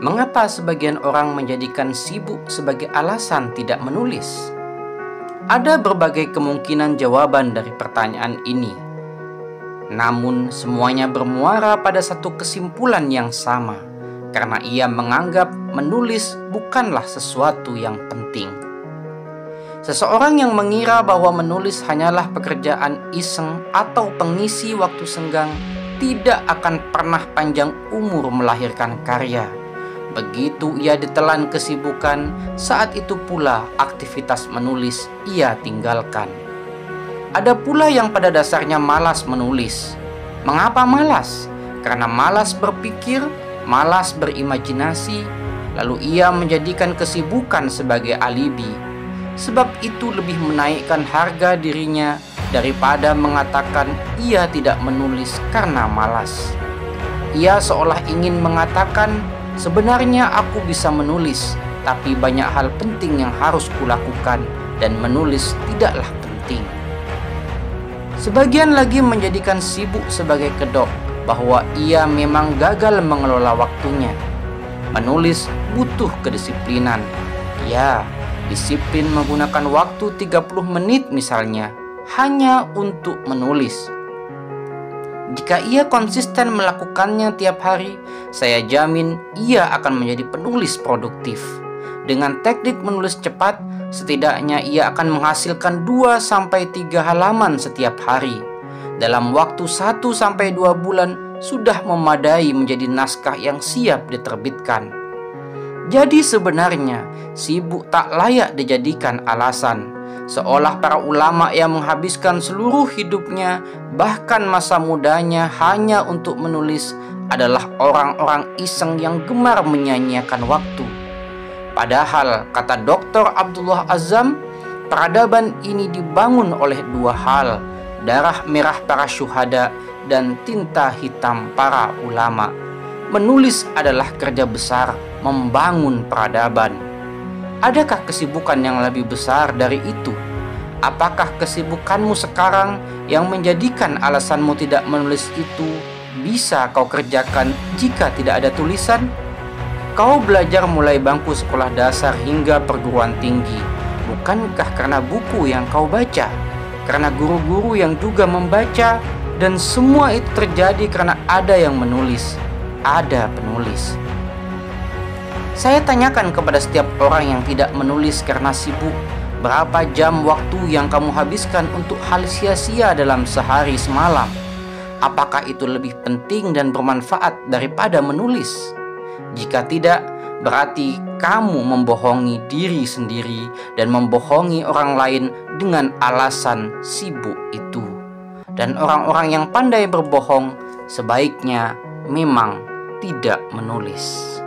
Mengapa sebagian orang menjadikan sibuk sebagai alasan tidak menulis? Ada berbagai kemungkinan jawaban dari pertanyaan ini. Namun semuanya bermuara pada satu kesimpulan yang sama, karena ia menganggap menulis bukanlah sesuatu yang penting. Seseorang yang mengira bahwa menulis hanyalah pekerjaan iseng atau pengisi waktu senggang tidak akan pernah panjang umur melahirkan karya. Begitu ia ditelan kesibukan, saat itu pula aktivitas menulis ia tinggalkan. Ada pula yang pada dasarnya malas menulis. Mengapa malas? Karena malas berpikir, malas berimajinasi, lalu ia menjadikan kesibukan sebagai alibi. Sebab itu lebih menaikkan harga dirinya daripada mengatakan ia tidak menulis karena malas. Ia seolah ingin mengatakan, sebenarnya aku bisa menulis, tapi banyak hal penting yang harus kulakukan dan menulis tidaklah penting. Sebagian lagi menjadikan sibuk sebagai kedok bahwa ia memang gagal mengelola waktunya. Menulis butuh kedisiplinan. Ya, disiplin menggunakan waktu 30 menit misalnya hanya untuk menulis. Jika ia konsisten melakukannya tiap hari, saya jamin ia akan menjadi penulis produktif. Dengan teknik menulis cepat, setidaknya ia akan menghasilkan 2-3 halaman setiap hari. Dalam waktu 1-2 bulan sudah memadai menjadi naskah yang siap diterbitkan. Jadi sebenarnya sibuk tak layak dijadikan alasan, seolah para ulama yang menghabiskan seluruh hidupnya, bahkan masa mudanya hanya untuk menulis, adalah orang-orang iseng yang gemar menyanyiakan waktu. Padahal kata Dr. Abdullah Azzam, peradaban ini dibangun oleh 2 hal, darah merah para syuhada dan tinta hitam para ulama. Menulis adalah kerja besar membangun peradaban. Adakah kesibukan yang lebih besar dari itu? Apakah kesibukanmu sekarang yang menjadikan alasanmu tidak menulis itu bisa kau kerjakan jika tidak ada tulisan? Kau belajar mulai bangku sekolah dasar hingga perguruan tinggi, bukankah karena buku yang kau baca? Karena guru-guru yang juga membaca, dan semua itu terjadi karena ada yang menulis. Ada penulis. Saya tanyakan kepada setiap orang yang tidak menulis karena sibuk, berapa jam waktu yang kamu habiskan untuk hal sia-sia dalam sehari semalam? Apakah itu lebih penting dan bermanfaat daripada menulis? Jika tidak, berarti kamu membohongi diri sendiri dan membohongi orang lain dengan alasan sibuk itu. Dan orang-orang yang pandai berbohong sebaiknya memang tidak menulis.